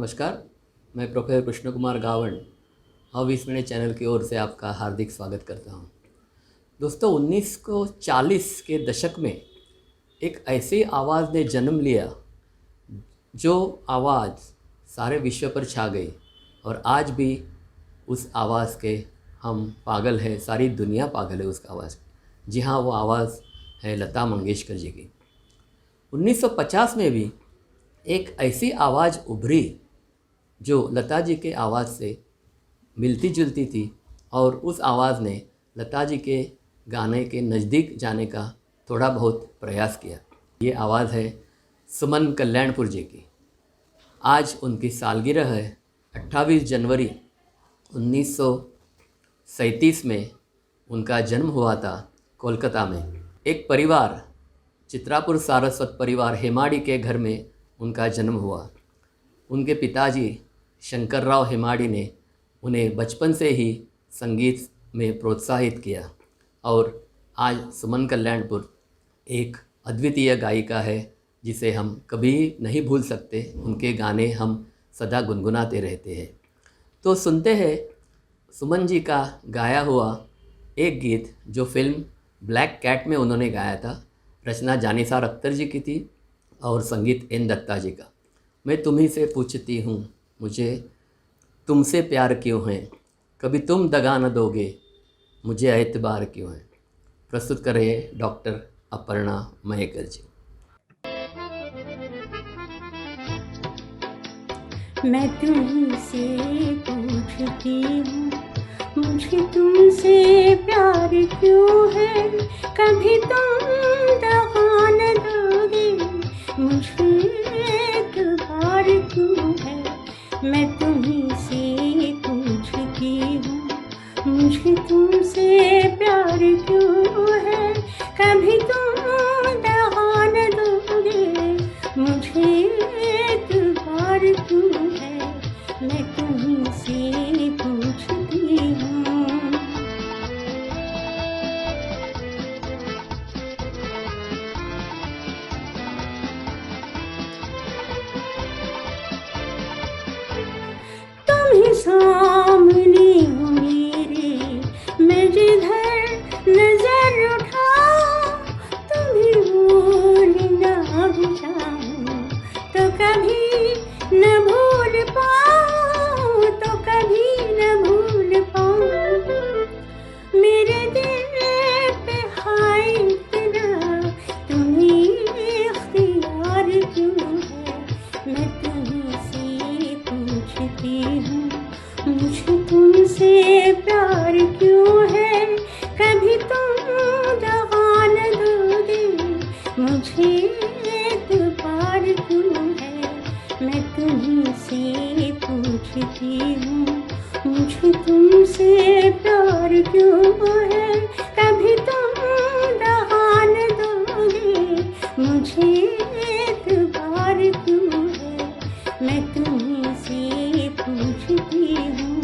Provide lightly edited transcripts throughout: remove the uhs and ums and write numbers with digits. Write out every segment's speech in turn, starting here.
नमस्कार, मैं professor Krishna Kumar Gawad how 20 minute channel की ओर से आपका हार्दिक स्वागत करता हूं। दोस्तों, 1940 के दशक में एक ऐसी आवाज़ ने जन्म लिया जो आवाज़ सारे विश्व पर छा गई और आज भी उस आवाज़ के हम पागल हैं, सारी दुनिया पागल है उस आवाज़ की। जी हाँ, वो आवाज़ है लता मंगेशकर जी की। 1950 में भी एक ऐसी आवाज़ उभरी जो लता जी के आवाज़ से मिलती जुलती थी और उस आवाज़ ने लता जी के गाने के नज़दीक जाने का थोड़ा बहुत प्रयास किया। ये आवाज़ है सुमन कल्याणपुर जी की। आज उनकी सालगिरह है। 28 जनवरी 1937 में उनका जन्म हुआ था कोलकाता में। एक परिवार, चित्रापुर सारस्वत परिवार हेमाड़ी के घर में उनका जन्म हुआ। उनके पिताजी शंकरराव हेमाड़ी ने उन्हें बचपन से ही संगीत में प्रोत्साहित किया और आज सुमन कल्याणपुर एक अद्वितीय गायिका है जिसे हम कभी नहीं भूल सकते। उनके गाने हम सदा गुनगुनाते रहते हैं। तो सुनते हैं सुमन जी का गाया हुआ एक गीत जो फिल्म ब्लैक कैट में उन्होंने गाया था। रचना जानिसार अख्तर जी की थी और संगीत एन दत्ता जी का। मैं तुम्ही से पूछती हूँ, मुझे तुमसे प्यार क्यों है, कभी तुम दगा न दोगे, मुझे एतबार क्यों है। प्रस्तुत कर रहे हैं डॉक्टर अपर्णा महेकर जी। मैं तुमसे पूछती हूँ, मुझे तुमसे प्यार क्यों है, कभी तुम दगा न दोगे, मुझे एतबार क्यों है। मैं तुमसे पूछती हूँ, मुझे तुमसे प्यार क्यों है, कभी तुम दगा न दोगे, मुझे एतबार क्यों है। मैं तुमसे पूछती हूँ। तुम ही सामने हो मेरे, मैं जिधर नजर उठाऊं, तुम ही भूल ना भी जाऊं, तो कभी न भूल पाऊं, तो कभी न भूल पाऊं। मेरे दिल पे हाय इतना तुम्हें इख्तियार क्यों है। मैं तुमसे पूछती हूँ, मुझे तुमसे प्यार क्यों है, कभी तुम दगा न दोगे, मुझे एतबार क्यों है। मैं तुमसे पूछती हूँ, मुझे तुमसे प्यार क्यों है, कभी तुम दगा न दोगे, मुझे एतबार क्यों है। मैं तुमसे पूछती हूँ।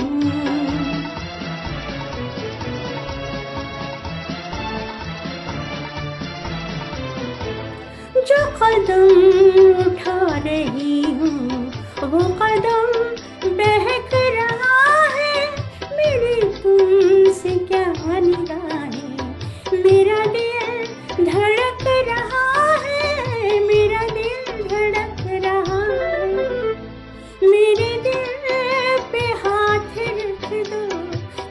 जो कदम उठा रही हूँ, वो कदम बहक रहा है। मेरी तुमसे क्या निगाहें, मेरा दिल धड़क रहा है, मेरा दिल धड़क रहा है। मेरे दिल पे हाथ रख दो,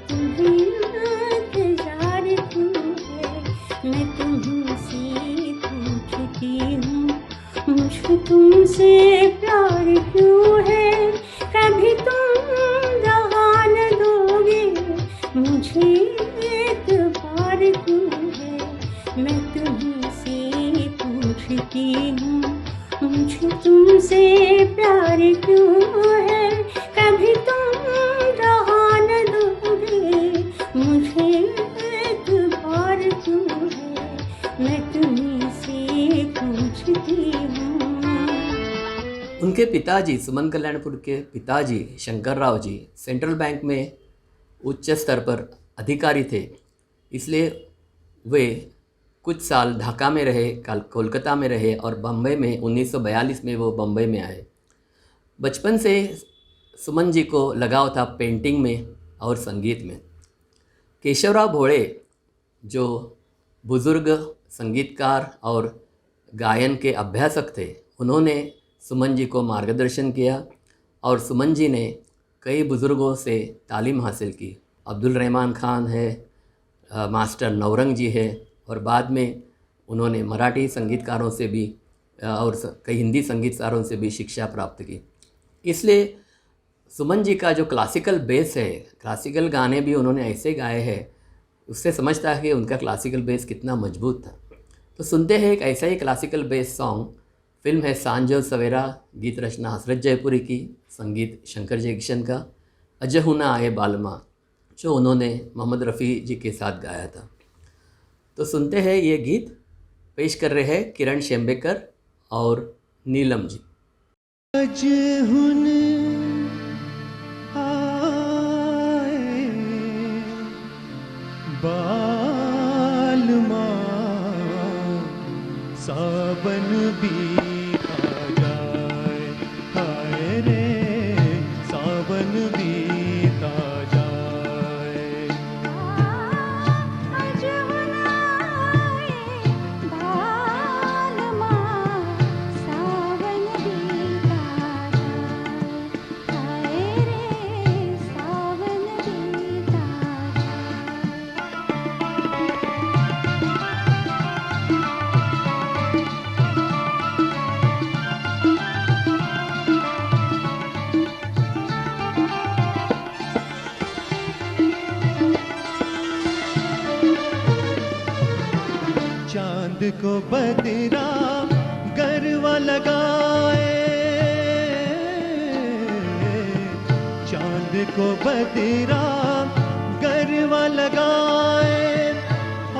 तुम्हें इंतजार क्यों है। मैं तुमसे पूछती हूँ, मुझे तुमसे प्यार क्यों है, कभी तुम दगा न दोगे, मुझे एतबार क्यों है। मैं तुमसे पूछती हूँ, मुझे तुमसे प्यार क्यों है, कभी तुम दगा न दोगे, मुझे एतबार क्यों है। मैं तुमसे पूछती हूँ। उनके पिताजी, सुमन कल्याणपुर के पिताजी शंकरराव जी सेंट्रल बैंक में उच्च स्तर पर अधिकारी थे। इसलिए वे कुछ साल ढाका में रहे, कोलकाता में रहे और बम्बई में 1942 में वो बम्बई में आए। बचपन से सुमन जी को लगाव था पेंटिंग में और संगीत में। केशवराव भोळे जो बुज़ुर्ग संगीतकार और गायन के अभ्यासक थे, उन्होंने सुमन जी को मार्गदर्शन किया और सुमन जी ने कई बुज़ुर्गों से तालीम हासिल की। अब्दुल रहमान खान है, मास्टर नवरंग जी है, और बाद में उन्होंने मराठी संगीतकारों से भी और कई हिंदी संगीतकारों से भी शिक्षा प्राप्त की। इसलिए सुमन जी का जो क्लासिकल बेस है, क्लासिकल गाने भी उन्होंने ऐसे गाए हैं, उससे समझता है कि उनका क्लासिकल बेस कितना मजबूत था। तो सुनते हैं एक ऐसा ही क्लासिकल बेस सॉन्ग। फिल्म है सांझ सवेरा, गीत रचना हसरत जयपुरी की, संगीत शंकर जयकिशन का, अजहुना आए बालमा, जो उन्होंने मोहम्मद रफ़ी जी के साथ गाया था। तो सुनते हैं ये गीत, पेश कर रहे हैं किरण शेम्बेकर और नीलम जी। अजहुन आए बालमा, सावन बीता जाए, हाय रे सावन बीता जाए। अजहुना आए बालमा, सावन बीता जाए, हाय रे सावन बीता चांद को बदरा गरवा लगाए, चांद को बदरा गरवा लगाए,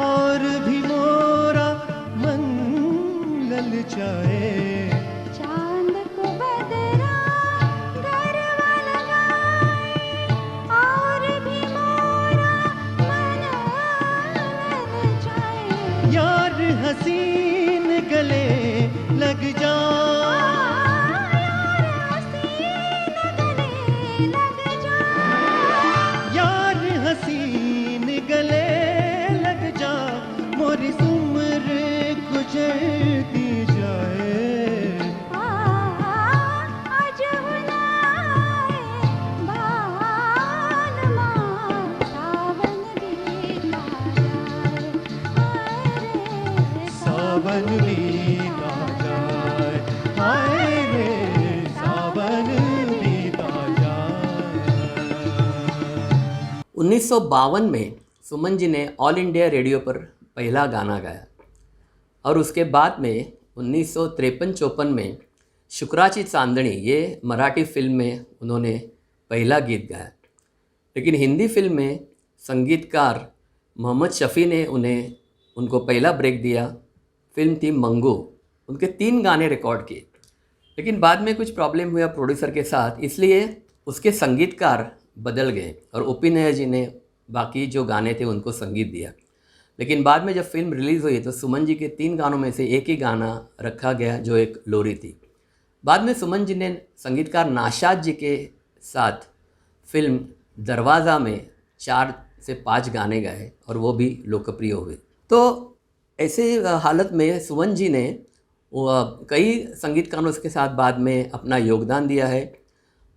और भी मोरा मन ललचाए। चांद को बदरा गरवा लगाए, और भी मोरा मन ललचाए। यार हसीन गले लग जा, यार हसीन गले लग जा, मोरी उम्र गुजरती जाए। अजहुना आए बालमा, सावन बीता जाए, हाय रे सावन बीता जाए, हाय रे सावन बीता जाए। 1952 में सुमन जी ने ऑल इंडिया रेडियो पर पहला गाना गाया, और उसके बाद में 1953-54 में शुक्राची चांदणी, ये मराठी फिल्म में उन्होंने पहला गीत गाया। लेकिन हिंदी फिल्म में संगीतकार मोहम्मद शफ़ी ने उनको पहला ब्रेक दिया। फिल्म थी मंगू, उनके 3 गाने रिकॉर्ड किए, लेकिन बाद में कुछ प्रॉब्लम हुआ प्रोड्यूसर के साथ, इसलिए उसके संगीतकार बदल गए और ओपी नैयर जी ने बाकी जो गाने थे उनको संगीत दिया। लेकिन बाद में जब फिल्म रिलीज़ हुई तो सुमन जी के 3 गानों में से एक ही गाना रखा गया, जो एक लोरी थी। बाद में सुमन जी ने संगीतकार नाशाद जी के साथ फिल्म दरवाज़ा में 4 से 5 गाने गाए और वो भी लोकप्रिय हुए। तो ऐसे हालत में सुमन जी ने कई संगीतकारों के साथ बाद में अपना योगदान दिया है।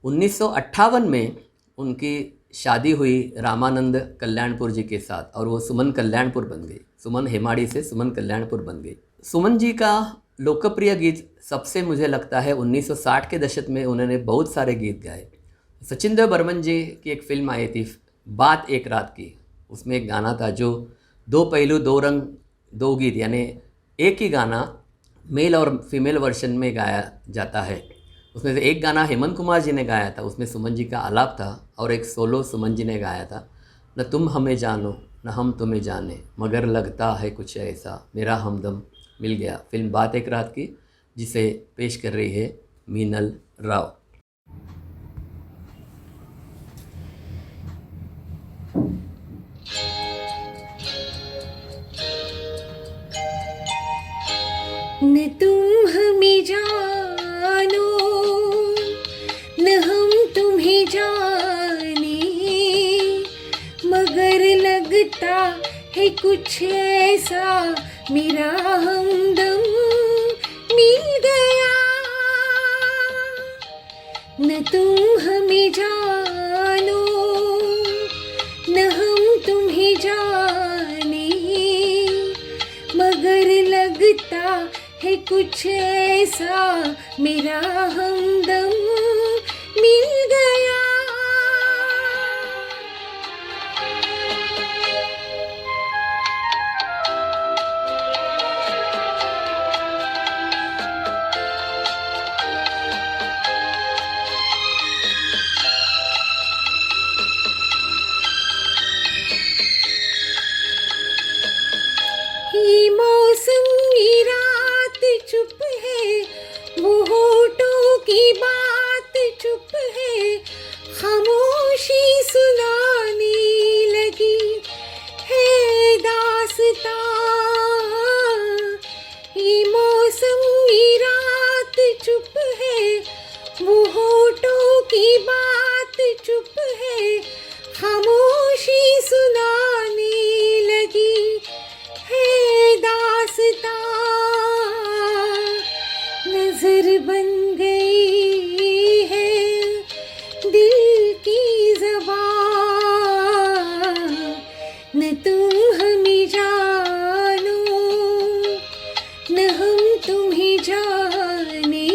1958 में उनकी शादी हुई रामानंद कल्याणपुर जी के साथ, और वो सुमन कल्याणपुर बन गई। सुमन हेमाड़ी से सुमन कल्याणपुर बन गई। सुमन जी का लोकप्रिय गीत सबसे मुझे लगता है 1960 के दशक में उन्होंने बहुत सारे गीत गाए। सचिन देव बर्मन जी की एक फिल्म आई थी बात एक रात की, उसमें एक गाना था जो 2 पहलू 2 रंग 2 गीत, यानी एक ही गाना मेल और फीमेल वर्जन में गाया जाता है। उसमें से एक गाना हेमंत कुमार जी ने गाया था, उसमें सुमन जी का आलाप था, और एक सोलो सुमन जी ने गाया था, न तुम हमें जानो न हम तुम्हें जाने, मगर लगता है कुछ ऐसा, मेरा हमदम मिल गया। फिल्म बात एक रात की, जिसे पेश कर रही है मीनल राव। न तुम हमें जानो लगता है कुछ ऐसा मेरा हमदम मिल गया। न तुम हमें जानो न हम तुम्हें जाने, मगर लगता है कुछ ऐसा मेरा हमदम मिल गया। ये मौसम ये रात चुप है, वो होठों की बात चुप है, खामोशी सुनाने लगी है दास्तां। ये मौसम ये रात चुप है, वो होठों की बात चुप है, खामोशी सुनाने लगी है दास्तां। नजर बन गई है दिल की ज़बान, न तुम हमें जानो न हम तुम्हें जाने,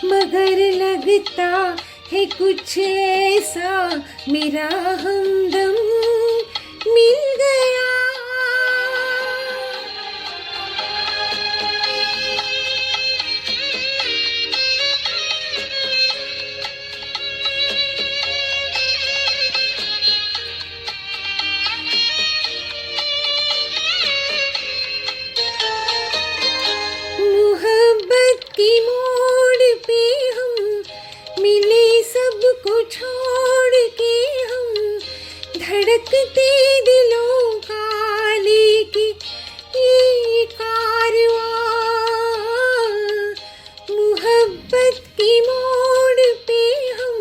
मगर लगता है कुछ ऐसा मेरा हमदम मिल गया। मोहब्बत की मोड़ पे हम मिले, सबको छोड़ के हम धड़कते दिलों का लेके ये कारवां। मोहब्बत की मोड़ पे हम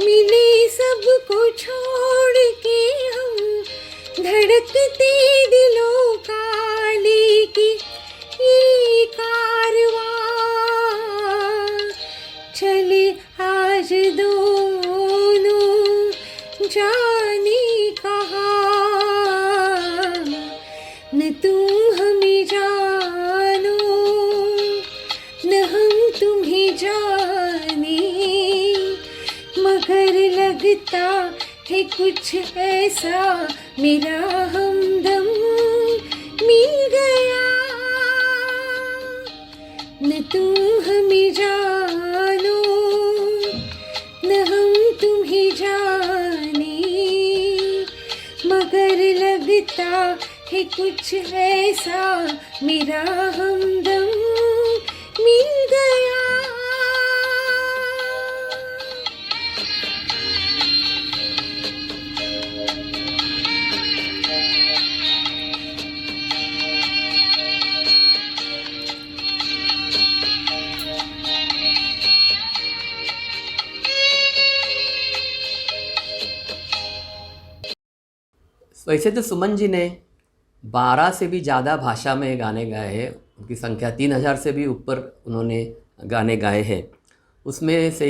मिले, सबको छोड़ के हम धड़कते दिलों का लेके ये कारवां। चले आज दोनों जाने कहाँ, न तुम हमें जानो न हम तुम्हें जाने, मगर लगता है कुछ ऐसा मेरा हमदम मिल गया। न तुम हमें जानो न हम तुम्हें जाने, मगर लगता है कुछ ऐसा मेरा हमदम मिल गया। वैसे तो सुमन जी ने 12 से भी ज़्यादा भाषा में गाने गाए हैं। उनकी संख्या 3000 से भी ऊपर उन्होंने गाने गाए हैं। उसमें से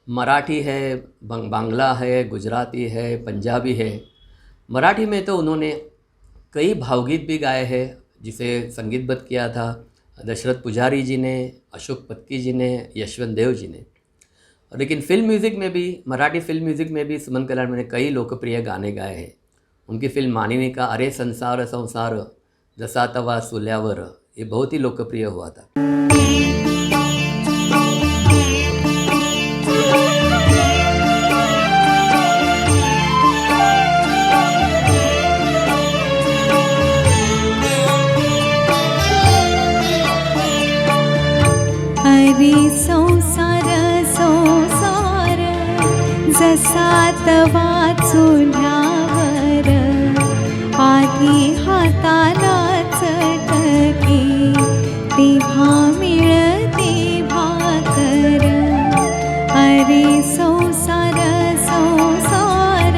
मराठी है, बांग्ला है, गुजराती है, पंजाबी है। मराठी में तो उन्होंने कई भावगीत भी गाए हैं, जिसे संगीतबद्ध किया था दशरथ पुजारी जी ने, अशोक पत्की जी ने, यशवंत देव जी ने। लेकिन फिल्म म्यूज़िक में भी, मराठी फिल्म म्यूज़िक में भी सुमन कल्याण ने कई लोकप्रिय गाने गाए हैं। उनकी फिल्म मानिनी का अरे संसार संसार जसा तवा सुल्यावर ये बहुत ही लोकप्रिय हुआ था। अरे संसार संसार जसा तवा चुल्यावर, आधी हाताला चटके तेव्हा मिळते भाकर. अरे संसार संसार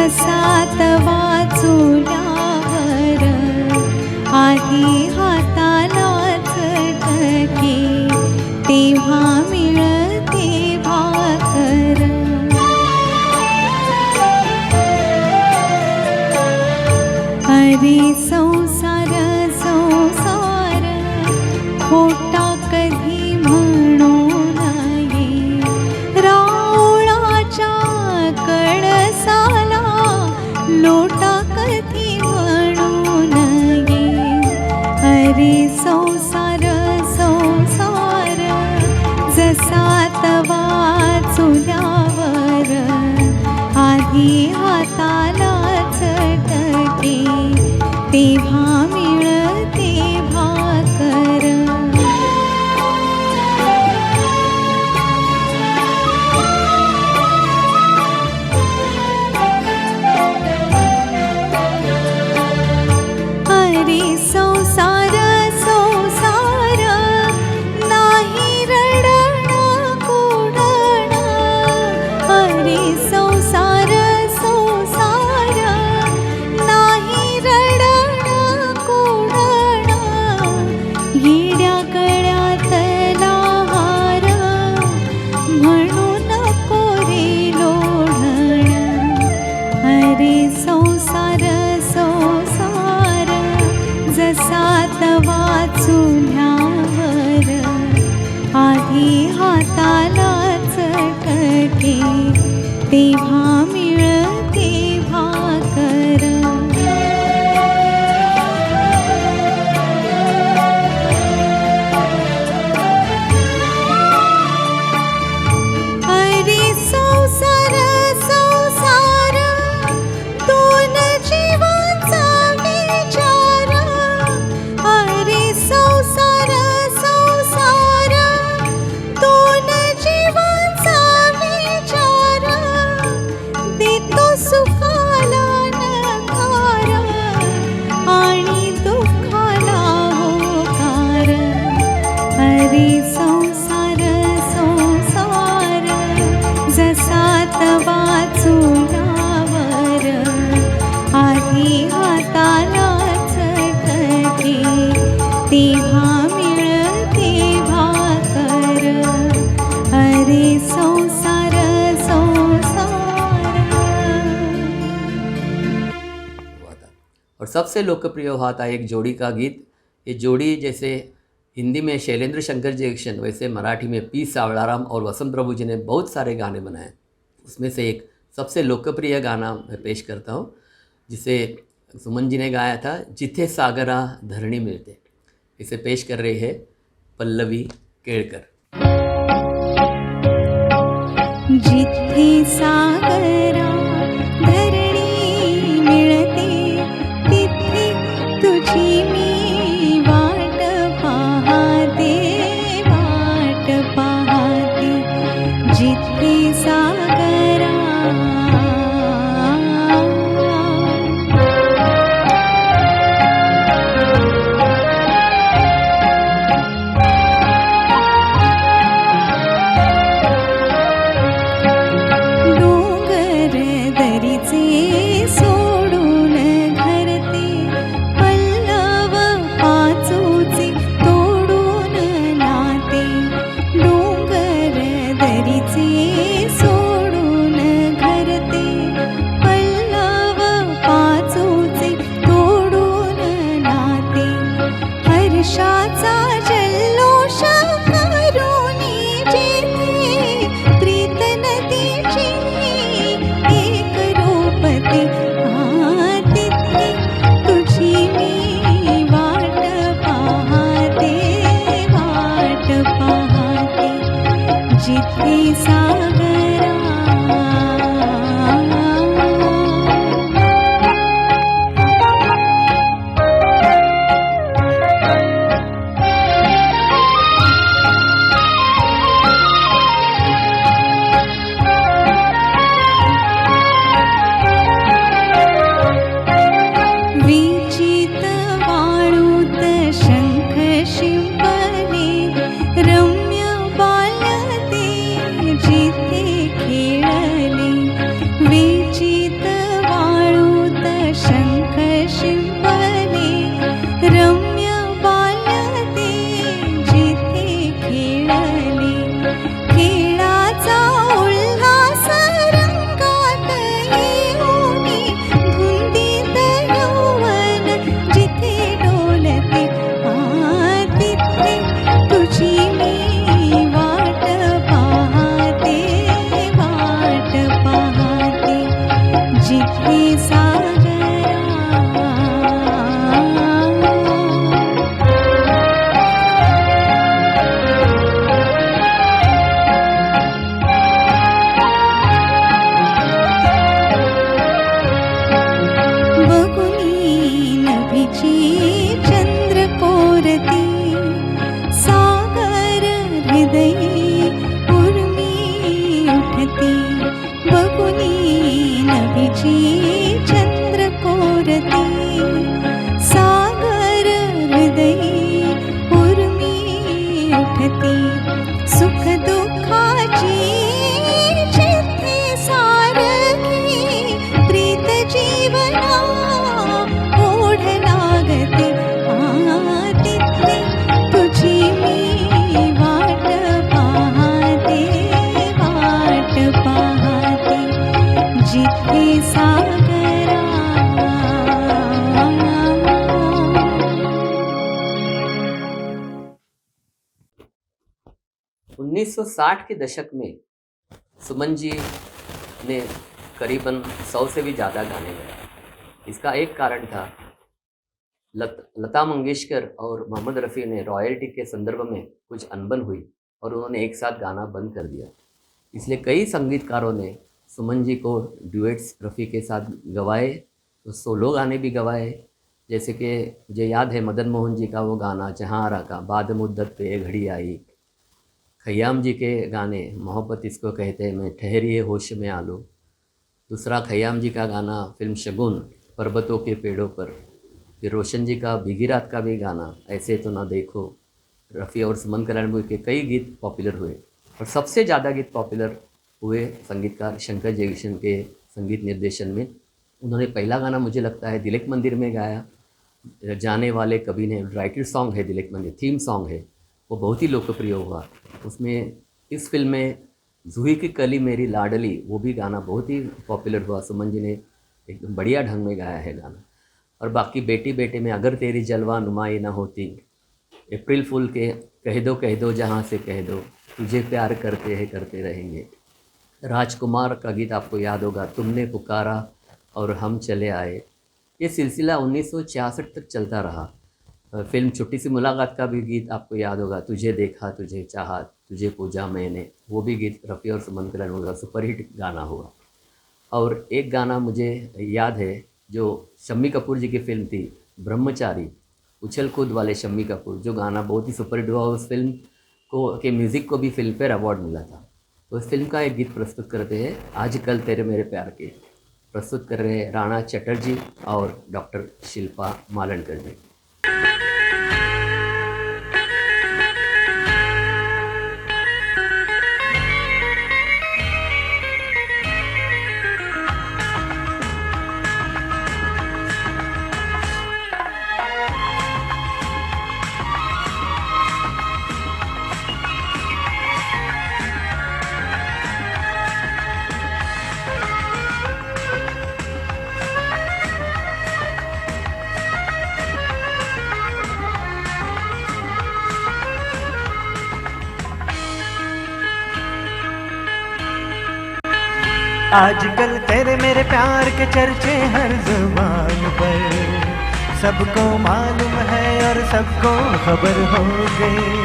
जसा तवा चुल्यावर आधी हाताला चटके तेव्हा मिळते भाकर. अरे संसार संसार खोटा कधी म्हणू नये. रावळाच्या कळसाला लोटा कधी म्हणू नये. अरे संसार संसार जसा तवा चुल्यावर आधी हाताला चटके तेव्हा मिळते भाकर. अरे संसार संसार नाही रडण कुडण. अरे संसार संसार नाही रडण कुडण. येड्या गळ्यातला हार म्हणून कोरे लोढण. अरे संसार संसार जसा तवा चुल्यावर आधी हाताला चटके तेव्हा मिळते भाकर. अरे संसार संसार दोन जीवांचा विचार. अरे संसार संसार दोन जीवांचा विचार. देतो सुखाला नकार आणि दुःखाला होकार. अरे संसार संसार जसा तवा चुल्यावर आधी हाताला चटके तेव्हा मिळते भाकर. अरे संसार संसार. हुआ था। और सबसे लोकप्रिय हुआ था एक जोड़ी का गीत. ये जोड़ी जैसे हिंदी में शैलेंद्र शंकर जयकिशन, वैसे मराठी में पी सावळाराम और वसंत प्रभु जी ने बहुत सारे गाने बनाए. उसमें से एक सबसे लोकप्रिय गाना मैं पेश करता हूँ, जिसे सुमन जी ने गाया था, जिथे सागरा धरणी मिळते. इसे पेश कर रही है पल्लवी केळकर. जिथे सागरा धरणी मिळते तिथे तुझी मी वाट पाहते वाट पाहते. जिथे सागरा डोंगर बकुनी नभीची चंद्रकोरती सागर हृदयी उर्मी उठती सुख दुःखाची चित्ते सारखी प्रीत जीवना ओढ लागते तिथे तुझी मी वाट पाहते जिथे सागरा 1960 के दशक में सुमन जी ने करीबन 100 से भी ज़्यादा गाने गाए। इसका एक कारण था लता मंगेशकर और मोहम्मद रफ़ी ने रॉयल्टी के संदर्भ में कुछ अनबन हुई और उन्होंने एक साथ गाना बंद कर दिया। इसलिए कई संगीतकारों ने सुमन जी को ड्यूएट्स रफ़ी के साथ गवाए, तो सोलो गाने भी गवाए। जैसे कि मुझे याद है मदन मोहन जी का वो गाना जहाँ आरा का, बाद मुद्दत पे ये घड़ी आई। खयाम जी के गाने मोहब्बत इसको कहते हैं, मैं ठहरिए होश में आलो। दूसरा खयाम जी का गाना फिल्म शगुन, पर्वतों के पेड़ों पर। फिर रोशन जी का भीगी रात का भी गाना, ऐसे तो ना देखो। रफ़ी और सुमन कल्याणपुर के कई गीत पॉपुलर हुए और सबसे ज़्यादा गीत पॉपुलर हुए संगीतकार शंकर जयकिशन के संगीत निर्देशन में। उन्होंने पहला गाना मुझे लगता है दिलक मंदिर में गाया, जाने वाले कभी ने। टाइटल सॉन्ग है दिलक मंदिर, थीम सॉन्ग है, वो बहुत ही लोकप्रिय हुआ। उसमें इस फिल्म में जूही की कली मेरी लाडली, वो भी गाना बहुत ही पॉपुलर हुआ। सुमन जी ने एकदम बढ़िया ढंग में गाया है गाना। और बाकी बेटी बेटे में अगर तेरी जलवा नुमाई ना होती, अप्रैल फूल के कह दो जहाँ से कह दो, तुझे प्यार करते हैं करते रहेंगे। राजकुमार का गीत आपको याद होगा, तुमने पुकारा और हम चले आए। ये सिलसिला 1966 तक चलता रहा। फिल्म छोटी सी मुलाकात का भी गीत आपको याद होगा, तुझे देखा तुझे चाहा तुझे पूजा मैंने, वो भी गीत रफ़ी और सुमन कल्याणपुर का सुपरहिट गाना हुआ। और एक गाना मुझे याद है जो शम्मी कपूर जी की फिल्म थी ब्रह्मचारी, उछल कूद वाले शम्मी कपूर, जो गाना बहुत ही सुपरहिट हुआ। उस फिल्म को के म्यूज़िक को भी फिल्म फेयर अवार्ड मिला था। तो इस फिल्म का एक गीत प्रस्तुत करते हैं आजकल तेरे मेरे प्यार के। प्रस्तुत कर रहे हैं राणा चटर्जी और डॉक्टर शिल्पा मालनकर जी। आजकल तेरे मेरे प्यार के चर्चे हर जुबान पर, सबको मालूम है और सबको खबर हो गई।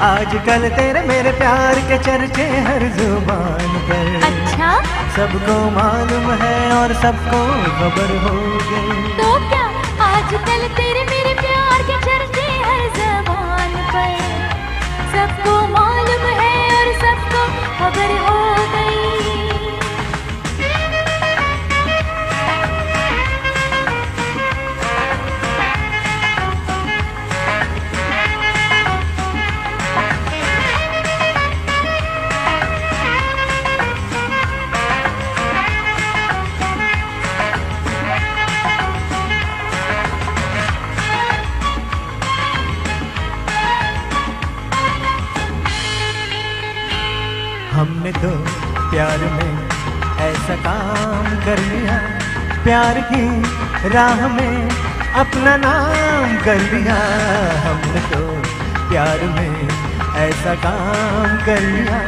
आजकल तेरे मेरे प्यार के चर्चे हर जुबान पर, अच्छा सबको मालूम है और सबको खबर हो गई। तो क्या आजकल तेरे मेरे प्यार के चर्चे हर ज़बान पर, सबको मालूम है और सबको खबर हो गई। हमने तो प्यार में ऐसा काम कर लिया, प्यार की राह में अपना नाम कर लिया। हमने तो प्यार में ऐसा काम कर लिया,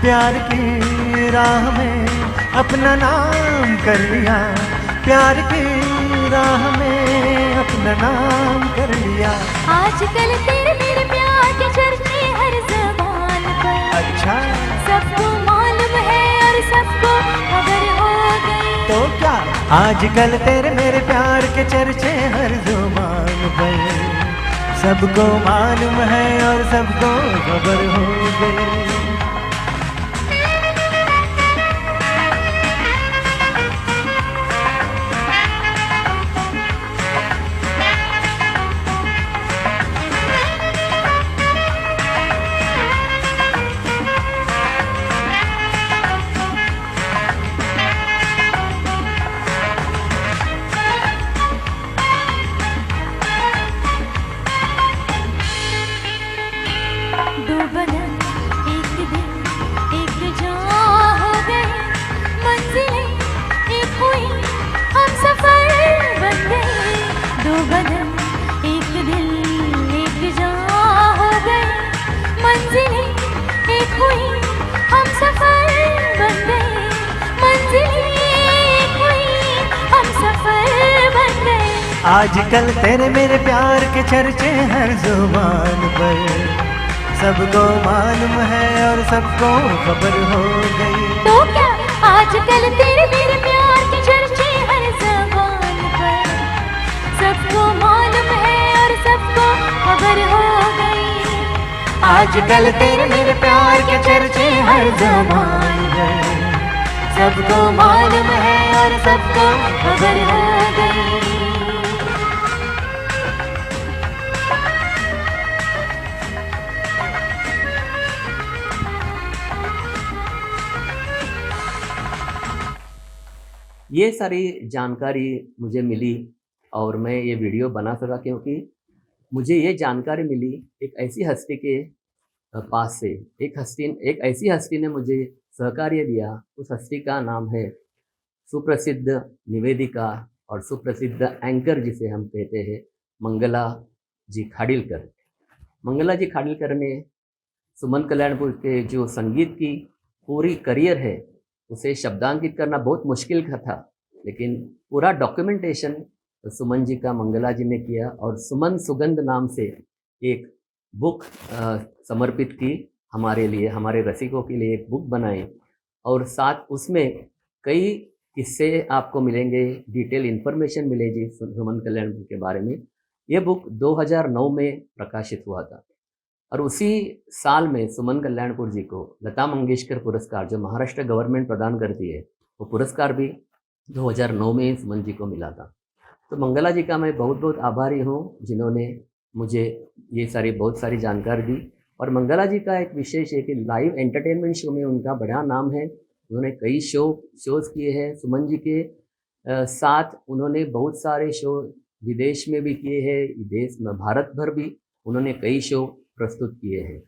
प्यार की राह में अपना नाम कर लिया। प्यार की राह में अपना नाम कर लिया। आजकल तेरे मेरे प्यार के चर्चे हर ज़बान पर, अच्छा सबको मालूम है और सबको खबर हो गई। तो क्या आजकल तेरे मेरे प्यार के चर्चे हर जुबान पर, सबको मालूम है और सबको खबर हो गई। आजकल तेरे मेरे प्यार के चर्चे हर जुबान पर, सबको मालूम है और सबको खबर हो गई। तो क्या आजकल तेरे मेरे प्यार के चर्चे हर ज़बान पर, सबको मालूम है और सबको खबर हो गई। आजकल तेरे मेरे प्यार के चर्चे हर जुबान पर, सबको मालूम है और सबको खबर हो गई। ये सारी जानकारी मुझे मिली और मैं ये वीडियो बना सका क्योंकि मुझे ये जानकारी मिली एक ऐसी हस्ती के पास से। एक ऐसी हस्ती ने मुझे सहकार्य दिया। उस हस्ती का नाम है सुप्रसिद्ध निवेदिका और सुप्रसिद्ध एंकर जिसे हम कहते हैं मंगला जी खाड़िलकर। मंगला जी खाड़िलकर ने सुमन कल्याणपुर के जो संगीत की पूरी करियर है उसे शब्दांकित करना बहुत मुश्किल था, लेकिन पूरा डॉक्यूमेंटेशन सुमन जी का मंगला जी ने किया और सुमन सुगंध नाम से एक बुक समर्पित की हमारे लिए, हमारे रसिकों के लिए एक बुक बनाई और साथ उसमें कई किस्से आपको मिलेंगे, डिटेल इन्फॉर्मेशन मिलेगी सुमन कल्याणपुर के बारे में। ये बुक 2009 में प्रकाशित हुआ था और उसी साल में सुमन कल्याणपुर जी को लता मंगेशकर पुरस्कार जो महाराष्ट्र गवर्नमेंट प्रदान करती है वो पुरस्कार भी 2009 में सुमन जी को मिला था। तो मंगला जी का मैं बहुत बहुत आभारी हूँ जिन्होंने मुझे ये बहुत सारी जानकारी दी। और मंगला जी का एक विशेष है कि लाइव एंटरटेनमेंट शो में उनका बड़ा नाम है। उन्होंने कई शोज़ किए हैं। सुमन जी के साथ उन्होंने बहुत सारे शो विदेश में भी किए हैं, देश में भारत भर भी उन्होंने कई शो प्रस्तुत किए हैं।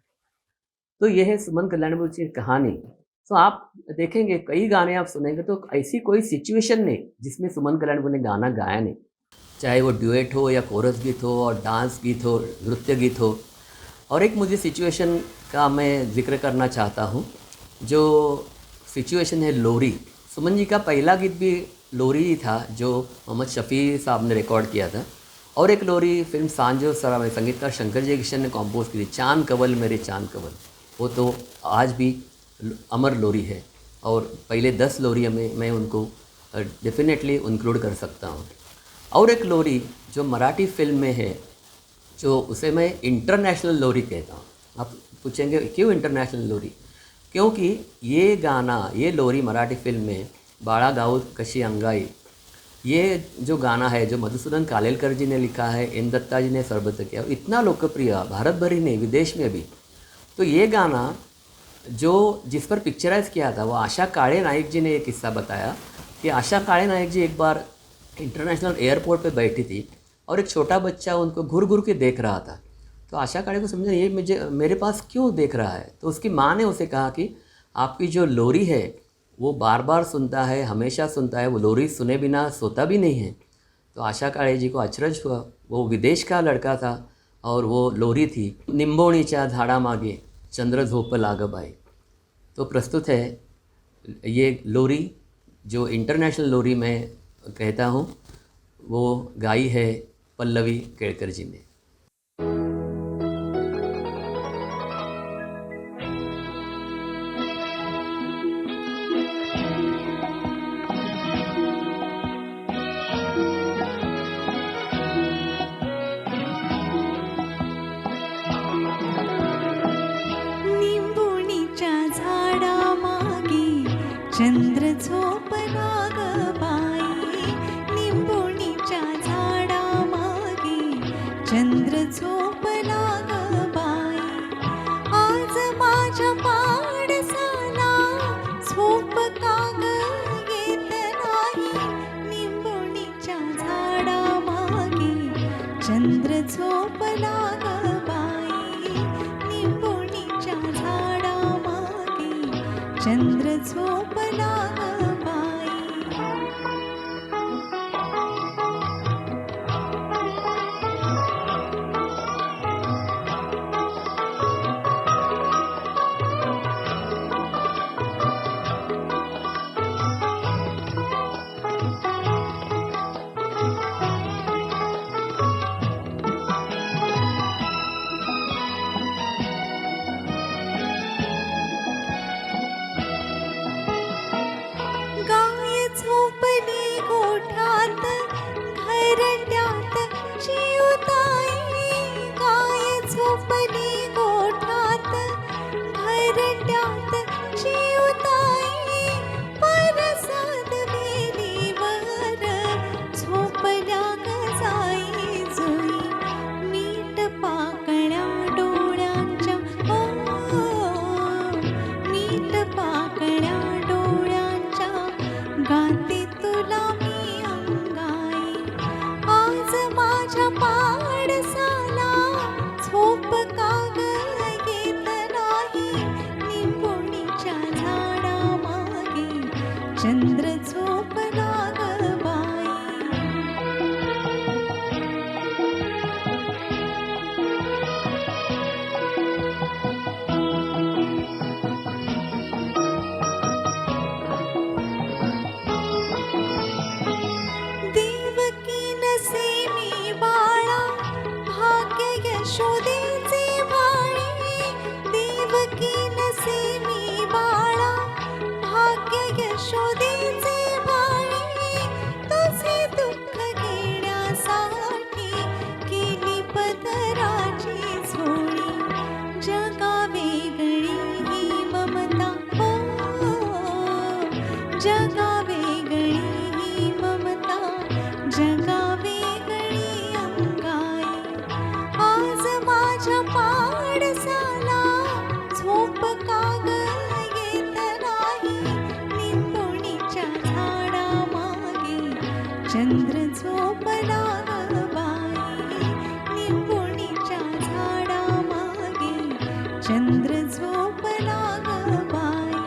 तो यह है सुमन कल्याणपुर की कहानी। तो आप देखेंगे कई गाने आप सुनेंगे तो ऐसी कोई सिचुएशन नहीं जिसमें सुमन कल्याणपुर ने गाना गाया नहीं, चाहे वो ड्यूएट हो या कोरस गीत हो और डांस गीत हो, नृत्य गीत हो। और एक मुझे सिचुएशन का मैं जिक्र करना चाहता हूँ, जो सिचुएशन है लोरी। सुमन जी का पहला गीत भी लोरी ही था जो मोहम्मद शफ़ी साहब ने रिकॉर्ड किया था, और एक लोरी फिल्म सांजो सरा में संगीतकार शंकर जयकिशन ने कंपोज की थी, चांद कवल मेरे चांद कवल। वो तो आज भी अमर लोरी है और पहले 10 लोरियों में मैं उनको डेफिनेटली इंक्लूड कर सकता हूँ। और एक लोरी जो मराठी फिल्म में है, जो उसे मैं इंटरनेशनल लोरी कहता हूँ। आप पूछेंगे क्यों इंटरनेशनल लोरी? क्योंकि ये गाना, ये लोरी मराठी फिल्म में बाळा गाऊ कशी अंगाई, ये जो गाना है जो मधुसूदन कालेलकर जी ने लिखा है, एन दत्ता जी ने स्वरबद्ध किया, इतना लोकप्रिय भारत भर ही नहीं विदेश में भी। तो ये गाना जो जिस पर पिक्चराइज किया था वो आशा काळे नायक जी ने एक किस्सा बताया कि आशा काळे नायक जी एक बार इंटरनेशनल एयरपोर्ट पे बैठी थी और एक छोटा बच्चा उनको घूर घूर के देख रहा था। तो आशा काळे को समझा ये मेरे पास क्यों देख रहा है। तो उसकी माँ ने उसे कहा कि आपकी जो लोरी है वो बार बार सुनता है, हमेशा सुनता है, वो लोरी सुने बिना सोता भी नहीं है। तो आशा काळे जी को अचरज हुआ, वो विदेश का लड़का था और वो लोरी थी, निंबोणीच्या झाडामागे चंद्र झोपला ग बाई। तो प्रस्तुत है ये लोरी जो इंटरनेशनल लोरी मैं कहता हूँ, वो गाई है पल्लवी केळकर जी ने। चंद्र झोपला ग बाई, निंबोणीच्या झाडामागे चंद्र झोपला ग बाई। आज माझ्या पाडसाला झोप का ग येत नाही, निंबोणीच्या झाडामागे चंद्र झोपला ग बाई, निंबोणीच्या झाडामागे चंद्र झोपला ग बाई। घरट्यात घरट्यात चिऊताई काय झोपली गोठ्यात घरट्यात चिऊताई परसाद वेलीवर झोपल्या गजाई जुई मीठ पाकळ्या डोळ्यांच्या मीठ पाकळ्या डोळ्यांच्या गाते तुला मी अंगाई आज माझ्या पाडसाला झोप का ग येत नाही निंबोणीच्या झाडामागे चंद्र झोपला ग बाई देवकी नसेमी बाळा भाग्य यशोदेचे भाळी देवकी नसेमी बाळा भाग्य यशोदेचे भाळी तुझे दुःख घेण्यासाठी केली पदराची झोळी जगा वेगळी ही ममता जगा वेगळी ही ममता जगा वेगळी अंगाई आज माझ्या पाडसाला झोप का ग येत नाही निंबोणीच्या झाडामागे चंद्र झोपला ग बाई निंबोणीच्या झाडामागे चंद्र झोपला ग बाई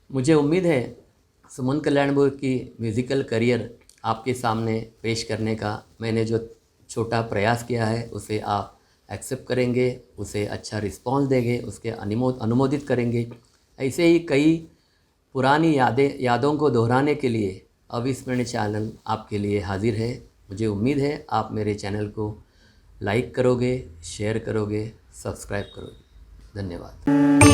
मुझे उम्मीद है सुमन कल्याणपुर की म्यूज़िकल करियर आपके सामने पेश करने का मैंने जो छोटा प्रयास किया है उसे आप एक्सेप्ट करेंगे, उसे अच्छा रिस्पॉन्स देंगे, उसके अनुमोदित करेंगे। ऐसे ही कई पुरानी यादों को दोहराने के लिए अविस्मरणीय चैनल आपके लिए हाजिर है। मुझे उम्मीद है आप मेरे चैनल को लाइक करोगे, शेयर करोगे, सब्सक्राइब करोगे। धन्यवाद।